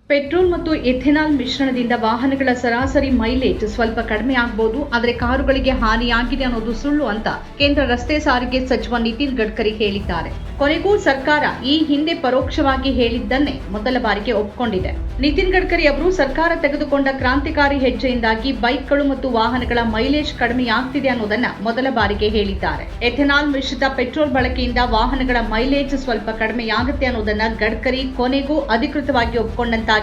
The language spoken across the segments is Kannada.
ಪೆಟ್ರೋಲ್ ಮತ್ತು ಎಥೆನಾಲ್ ಮಿಶ್ರಣದಿಂದ ವಾಹನಗಳ ಸರಾಸರಿ ಮೈಲೇಜ್ ಸ್ವಲ್ಪ ಕಡಿಮೆ ಆಗಬಹುದು, ಆದರೆ ಕಾರುಗಳಿಗೆ ಹಾನಿಯಾಗಿದೆ ಅನ್ನೋದು ಸುಳ್ಳು ಅಂತ ಕೇಂದ್ರ ರಸ್ತೆ ಸಾರಿಗೆ ಸಚಿವ ನಿತಿನ್ ಗಡ್ಕರಿ ಹೇಳಿದ್ದಾರೆ. ಕೊನೆಗೂ ಸರ್ಕಾರ ಈ ಹಿಂದೆ ಪರೋಕ್ಷವಾಗಿ ಹೇಳಿದ್ದನ್ನೇ ಮೊದಲ ಬಾರಿಗೆ ಒಪ್ಪಿಕೊಂಡಿದೆ. ನಿತಿನ್ ಗಡ್ಕರಿ ಅವರು ಸರ್ಕಾರ ತೆಗೆದುಕೊಂಡ ಕ್ರಾಂತಿಕಾರಿ ಹೆಜ್ಜೆಯಿಂದಾಗಿ ಬೈಕ್ಗಳು ಮತ್ತು ವಾಹನಗಳ ಮೈಲೇಜ್ ಕಡಿಮೆಯಾಗ್ತಿದೆ ಅನ್ನೋದನ್ನ ಮೊದಲ ಬಾರಿಗೆ ಹೇಳಿದ್ದಾರೆ. ಎಥೆನಾಲ್ ಮಿಶ್ರಿತ ಪೆಟ್ರೋಲ್ ಬಳಕೆಯಿಂದ ವಾಹನಗಳ ಮೈಲೇಜ್ ಸ್ವಲ್ಪ ಕಡಿಮೆಯಾಗುತ್ತೆ ಅನ್ನೋದನ್ನ ಗಡ್ಕರಿ ಕೊನೆಗೂ ಅಧಿಕೃತವಾಗಿ ಒಪ್ಪಿಕೊಂಡಂತಾಗಿದೆ.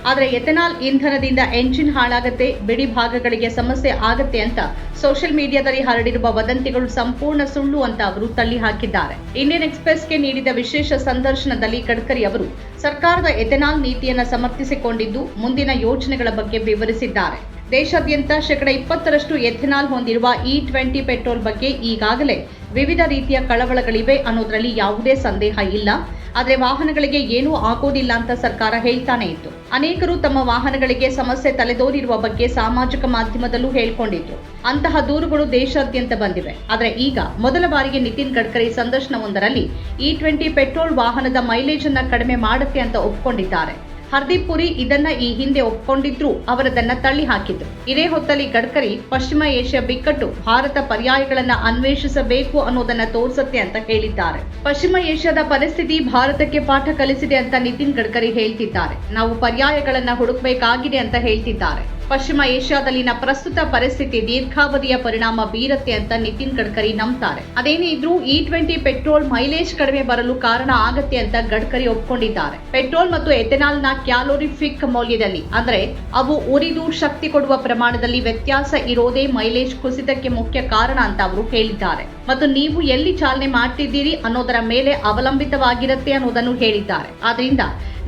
ಆದರೆ ಎಥೆನಾಲ್ ಇಂಧನದಿಂದ ಎಂಜಿನ್ ಹಾಳಾಗತ್ತೆ, ಬಿಡಿ ಭಾಗಗಳಿಗೆ ಸಮಸ್ಯೆ ಆಗತ್ತೆ ಅಂತ ಸೋಷಿಯಲ್ ಮೀಡಿಯಾದಲ್ಲಿ ಹರಡಿರುವ ವದಂತಿಗಳು ಸಂಪೂರ್ಣ ಸುಳ್ಳು ಅಂತ ಅವರು ತಳ್ಳಿ ಹಾಕಿದ್ದಾರೆ. ಇಂಡಿಯನ್ ಎಕ್ಸ್‌ಪ್ರೆಸ್ಗೆ ನೀಡಿದ ವಿಶೇಷ ಸಂದರ್ಶನದಲ್ಲಿ ಗಡ್ಕರಿ ಅವರು ಸರ್ಕಾರದ ಎಥೆನಾಲ್ ನೀತಿಯನ್ನು ಸಮರ್ಥಿಸಿಕೊಂಡಿದ್ದು ಮುಂದಿನ ಯೋಜನೆಗಳ ಬಗ್ಗೆ ವಿವರಿಸಿದ್ದಾರೆ. ದೇಶಾದ್ಯಂತ 20% ಎಥೆನಾಲ್ ಹೊಂದಿರುವ E20 ಪೆಟ್ರೋಲ್ ಬಗ್ಗೆ ಈಗಾಗಲೇ ವಿವಿಧ ರೀತಿಯ ಕಳವಳಗಳಿವೆ ಅನ್ನೋದರಲ್ಲಿ ಯಾವುದೇ ಸಂದೇಹ ಇಲ್ಲ. ಆದರೆ ವಾಹನಗಳಿಗೆ ಏನೂ ಆಗೋದಿಲ್ಲ ಅಂತ ಸರ್ಕಾರ ಹೇಳ್ತಾನೆ ಇತ್ತು. ಅನೇಕರು ತಮ್ಮ ವಾಹನಗಳಿಗೆ ಸಮಸ್ಯೆ ತಲೆದೋರಿರುವ ಬಗ್ಗೆ ಸಾಮಾಜಿಕ ಮಾಧ್ಯಮದಲ್ಲೂ ಹೇಳಿಕೊಂಡಿದ್ರು. ಅಂತಹ ದೂರುಗಳು ದೇಶಾದ್ಯಂತ ಬಂದಿವೆ. ಆದರೆ ಈಗ ಮೊದಲ ಬಾರಿಗೆ ನಿತಿನ್ ಗಡ್ಕರಿ ಸಂದರ್ಶನವೊಂದರಲ್ಲಿ E20 ಪೆಟ್ರೋಲ್ ವಾಹನದ ಮೈಲೇಜ್ ಅನ್ನ ಕಡಿಮೆ ಮಾಡುತ್ತೆ ಅಂತ ಒಪ್ಪಿಕೊಂಡಿದ್ದಾರೆ. ಹರ್ದೀಪ್ ಪುರಿ ಇದನ್ನ ಈ ಹಿಂದೆ ಒಪ್ಪಿಕೊಂಡಿದ್ರು, ಅವರದನ್ನ ತಳ್ಳಿ ಹಾಕಿದ್ರು. ಇದೇ ಹೊತ್ತಲ್ಲಿ ಗಡ್ಕರಿ ಪಶ್ಚಿಮ ಏಷ್ಯಾ ಬಿಕ್ಕಟ್ಟು ಭಾರತ ಪರ್ಯಾಯಗಳನ್ನ ಅನ್ವೇಷಿಸಬೇಕು ಅನ್ನೋದನ್ನ ತೋರಿಸುತ್ತೆ ಅಂತ ಹೇಳಿದ್ದಾರೆ. ಪಶ್ಚಿಮ ಏಷ್ಯಾದ ಪರಿಸ್ಥಿತಿ ಭಾರತಕ್ಕೆ ಪಾಠ ಕಲಿಸಿದೆ ಅಂತ ನಿತಿನ್ ಗಡ್ಕರಿ ಹೇಳ್ತಿದ್ದಾರೆ. ನಾವು ಪರ್ಯಾಯಗಳನ್ನ ಹುಡುಕಬೇಕಾಗಿದೆ ಅಂತ ಹೇಳ್ತಿದ್ದಾರೆ. ಪಶ್ಚಿಮ ಏಷ್ಯಾದಲ್ಲಿನ ಪ್ರಸ್ತುತ ಪರಿಸ್ಥಿತಿ ದೀರ್ಘಾವಧಿಯ ಪರಿಣಾಮ ಬೀರುತ್ತೆ ಅಂತ ನಿತಿನ್ ಗಡ್ಕರಿ ನಂಬ್ತಾರೆ. ಅದೇನೇ ಇದ್ರೂ E20 ಪೆಟ್ರೋಲ್ ಮೈಲೇಜ್ ಕಡಿಮೆ ಬರಲು ಕಾರಣ ಆಗತ್ತೆ ಅಂತ ಗಡ್ಕರಿ ಒಪ್ಪಿಕೊಂಡಿದ್ದಾರೆ. ಪೆಟ್ರೋಲ್ ಮತ್ತು ಎಥೆನಾಲ್ನ ಕ್ಯಾಲೋರಿಫಿಕ್ ಮೌಲ್ಯದಲ್ಲಿ ಅಂದ್ರೆ ಅವು ಉರಿದು ಶಕ್ತಿ ಕೊಡುವ ಪ್ರಮಾಣದಲ್ಲಿ ವ್ಯತ್ಯಾಸ ಇರೋದೇ ಮೈಲೇಜ್ ಕುಸಿತಕ್ಕೆ ಮುಖ್ಯ ಕಾರಣ ಅಂತ ಅವರು ಹೇಳಿದ್ದಾರೆ. ಮತ್ತು ನೀವು ಎಲ್ಲಿ ಚಾಲನೆ ಮಾಡ್ತಿದ್ದೀರಿ ಅನ್ನೋದರ ಮೇಲೆ ಅವಲಂಬಿತವಾಗಿರುತ್ತೆ ಅನ್ನೋದನ್ನು ಹೇಳಿದ್ದಾರೆ. ಆದ್ರಿಂದ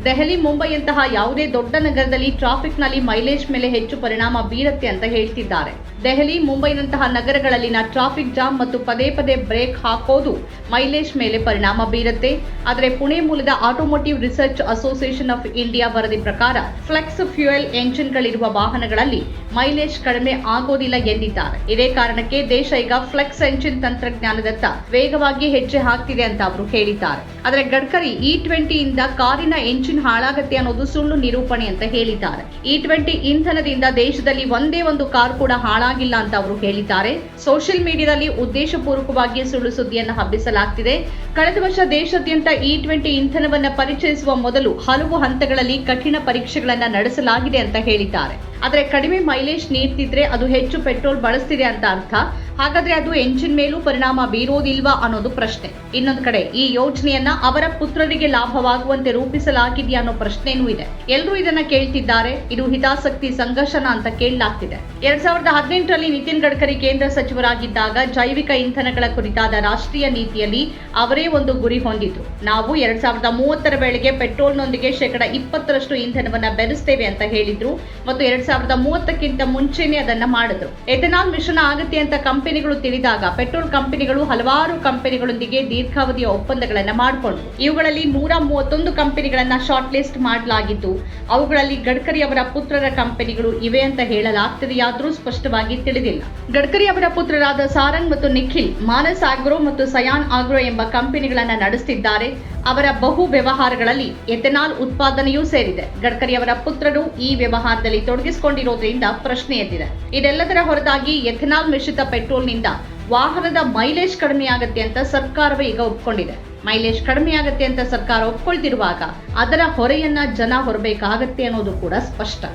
ದೆಹಲಿ, ಮುಂಬೈಯಂತಹ ಯಾವುದೇ ದೊಡ್ಡ ನಗರದಲ್ಲಿ ಟ್ರಾಫಿಕ್ನಲ್ಲಿ ಮೈಲೇಜ್ ಮೇಲೆ ಹೆಚ್ಚು ಪರಿಣಾಮ ಬೀರುತ್ತೆ ಅಂತ ಹೇಳ್ತಿದ್ದಾರೆ. ದೆಹಲಿ, ಮುಂಬೈನಂತಹ ನಗರಗಳಲ್ಲಿನ ಟ್ರಾಫಿಕ್ ಜಾಮ್ ಮತ್ತು ಪದೇ ಪದೇ ಬ್ರೇಕ್ ಹಾಕೋದು ಮೈಲೇಜ್ ಮೇಲೆ ಪರಿಣಾಮ ಬೀರುತ್ತೆ. ಆದರೆ ಪುಣೆ ಮೂಲದ automotive research association of India ವರದಿ ಪ್ರಕಾರ ಫ್ಲೆಕ್ಸ್ ಫ್ಯೂಯಲ್ ಎಂಜಿನ್ಗಳಿರುವ ವಾಹನಗಳಲ್ಲಿ ಮೈಲೇಜ್ ಕಡಿಮೆ ಆಗೋದಿಲ್ಲ ಎಂದಿದ್ದಾರೆ. ಇದೇ ಕಾರಣಕ್ಕೆ ದೇಶ ಈಗ ಫ್ಲೆಕ್ಸ್ ಎಂಜಿನ್ ತಂತ್ರಜ್ಞಾನದತ್ತ ವೇಗವಾಗಿ ಹೆಜ್ಜೆ ಹಾಕ್ತಿದೆ ಅಂತ ಅವರು ಹೇಳಿದ್ದಾರೆ. ಆದರೆ ಗಡ್ಕರಿ E20 ಇಂದ ಕಾರಿನ ಎಂಜಿನ್ ಹಾಳಾಗತ್ತೆ ಅನ್ನೋದು ಸುಳ್ಳು ನಿರೂಪಣೆ ಅಂತ ಹೇಳಿದ್ದಾರೆ. E20 ಇಂಧನದಿಂದ ದೇಶದಲ್ಲಿ ಒಂದೇ ಒಂದು ಕಾರ್ ಕೂಡ ಹಾಳಾಗಿಲ್ಲ ಅಂತ ಅವರು ಹೇಳಿದ್ದಾರೆ. ಸೋಷಿಯಲ್ ಮೀಡಿಯಾದಲ್ಲಿ ಉದ್ದೇಶಪೂರ್ವಕವಾಗಿ ಸುಳ್ಳು ಸುದ್ದಿಯನ್ನು ಹಬ್ಬಿಸಲಾಗ್ತಿದೆ. ಕಳೆದ ವರ್ಷ ದೇಶಾದ್ಯಂತ E20 ಇಂಧನವನ್ನು ಪರಿಚಯಿಸುವ ಮೊದಲು ಹಲವು ಹಂತಗಳಲ್ಲಿ ಕಠಿಣ ಪರೀಕ್ಷೆಗಳನ್ನು ನಡೆಸಲಾಗಿದೆ ಅಂತ ಹೇಳಿದ್ದಾರೆ. ಆದರೆ ಕಡಿಮೆ ಮೈಲೇಜ್ ನೀಡ್ತಿದ್ರೆ ಅದು ಹೆಚ್ಚು ಪೆಟ್ರೋಲ್ ಬಳಸ್ತಿದೆ ಅಂತ ಅರ್ಥ. ಹಾಗಾದ್ರೆ ಅದು ಎಂಜಿನ್ ಮೇಲೂ ಪರಿಣಾಮ ಬೀರೋದಿಲ್ವಾ ಅನ್ನೋದು ಪ್ರಶ್ನೆ. ಇನ್ನೊಂದು ಕಡೆ ಈ ಯೋಜನೆಯನ್ನ ಅವರ ಪುತ್ರರಿಗೆ ಲಾಭವಾಗುವಂತೆ ರೂಪಿಸಲಾಗಿದೆಯಾ ಅನ್ನೋ ಪ್ರಶ್ನೆನೂ ಇದೆ. ಎಲ್ಲರೂ ಇದನ್ನ ಕೇಳ್ತಿದ್ದಾರೆ. ಇದು ಹಿತಾಸಕ್ತಿ ಸಂಘರ್ಷಣ ಅಂತ ಕೇಳಲಾಗ್ತಿದೆ. 2018ರಲ್ಲಿ ನಿತಿನ್ ಗಡ್ಕರಿ ಕೇಂದ್ರ ಸಚಿವರಾಗಿದ್ದಾಗ ಜೈವಿಕ ಇಂಧನಗಳ ಕುರಿತಾದ ರಾಷ್ಟ್ರೀಯ ನೀತಿಯಲ್ಲಿ ಅವರೇ ಒಂದು ಗುರಿ ಹೊಂದಿದ್ರು. ನಾವು 2030ರ ವೇಳೆಗೆ ಪೆಟ್ರೋಲ್ನೊಂದಿಗೆ 20% ಇಂಧನವನ್ನ ಬೆರೆಸ್ತೇವೆ ಅಂತ ಹೇಳಿದ್ರು ಮತ್ತು 2030ಕ್ಕಿಂತ ಮುಂಚೆನೆ ಅದನ್ನ ಮಾಡಿದ್ರು. ಎಥೆನಾಲ್ ಮಿಶ್ರಣ ಆಗುತ್ತೆ ಅಂತ ಕಂಪನಿಗಳು ತಿಳಿದಾಗ ಪೆಟ್ರೋಲ್ ಕಂಪನಿಗಳು ಹಲವಾರು ಕಂಪನಿಗಳೊಂದಿಗೆ ದೀರ್ಘಾವಧಿಯ ಒಪ್ಪಂದಗಳನ್ನು ಮಾಡಿಕೊಂಡ್ರು. ಇವುಗಳಲ್ಲಿ 131 ಕಂಪನಿಗಳನ್ನ ಶಾರ್ಟ್ ಲಿಸ್ಟ್ ಮಾಡಲಾಗಿದ್ದು ಅವುಗಳಲ್ಲಿ ಗಡ್ಕರಿ ಅವರ ಪುತ್ರರ ಕಂಪನಿಗಳು ಇವೆ ಅಂತ ಹೇಳಲಾಗ್ತಿದೆಯಾದ್ರೂ ಸ್ಪಷ್ಟವಾಗಿ ತಿಳಿದಿಲ್ಲ. ಗಡ್ಕರಿ ಅವರ ಪುತ್ರರಾದ ಸಾರಂಗ್ ಮತ್ತು ನಿಖಿಲ್ ಮಾನಸ್ ಆಗ್ರೋ ಮತ್ತು ಸಯಾನ್ ಆಗ್ರೋ ಎಂಬ ಕಂಪನಿಗಳನ್ನ ನಡೆಸುತ್ತಿದ್ದಾರೆ. ಅವರ ಬಹು ವ್ಯವಹಾರಗಳಲ್ಲಿ ಎಥೆನಾಲ್ ಉತ್ಪಾದನೆಯೂ ಸೇರಿದೆ. ಗಡ್ಕರಿ ಅವರ ಪುತ್ರರು ಈ ವ್ಯವಹಾರದಲ್ಲಿ ತೊಡಗಿಸಿಕೊಂಡಿರೋದ್ರಿಂದ ಪ್ರಶ್ನೆ ಎದ್ದಿದೆ. ಇದೆಲ್ಲದರ ಹೊರತಾಗಿ ಎಥೆನಾಲ್ ಮಿಶ್ರಿತ ಪೆಟ್ರೋಲ್ನಿಂದ ವಾಹನದ ಮೈಲೇಜ್ ಕಡಿಮೆಯಾಗುತ್ತೆ ಅಂತ ಸರ್ಕಾರವೇ ಈಗ ಒಪ್ಪಿಕೊಂಡಿದೆ. ಮೈಲೇಜ್ ಕಡಿಮೆಯಾಗುತ್ತೆ ಅಂತ ಸರ್ಕಾರ ಒಪ್ಕೊಳ್ತಿರುವಾಗ ಅದರ ಹೊರೆಯನ್ನ ಜನ ಹೊರಬೇಕಾಗತ್ತೆ ಅನ್ನೋದು ಕೂಡ ಸ್ಪಷ್ಟ.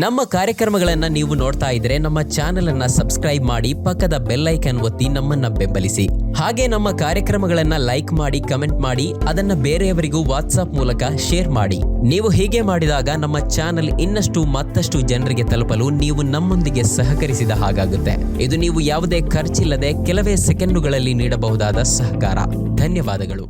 ನಮ್ಮ ಕಾರ್ಯಕ್ರಮಗಳನ್ನು ನೀವು ನೋಡ್ತಾ ಇದ್ರೆ ನಮ್ಮ ಚಾನೆಲ್ ಅನ್ನ ಸಬ್ಸ್ಕ್ರೈಬ್ ಮಾಡಿ, ಪಕ್ಕದ ಬೆಲ್ ಐಕಾನ್ ಒತ್ತಿ ನಮ್ಮನ್ನ ಬೆಂಬಲಿಸಿ. ಹಾಗೆ ನಮ್ಮ ಕಾರ್ಯಕ್ರಮಗಳನ್ನ ಲೈಕ್ ಮಾಡಿ, ಕಮೆಂಟ್ ಮಾಡಿ, ಅದನ್ನ ಬೇರೆಯವರಿಗೂ ವಾಟ್ಸ್ಆಪ್ ಮೂಲಕ ಶೇರ್ ಮಾಡಿ. ನೀವು ಹೀಗೆ ಮಾಡಿದಾಗ ನಮ್ಮ ಚಾನೆಲ್ ಮತ್ತಷ್ಟು ಜನರಿಗೆ ತಲುಪಲು ನೀವು ನಮ್ಮೊಂದಿಗೆ ಸಹಕರಿಸಿದ ಹಾಗಾಗುತ್ತೆ. ಇದು ನೀವು ಯಾವುದೇ ಖರ್ಚಿಲ್ಲದೆ ಕೆಲವೇ ಸೆಕೆಂಡುಗಳಲ್ಲಿ ನೀಡಬಹುದಾದ ಸಹಕಾರ. ಧನ್ಯವಾದಗಳು.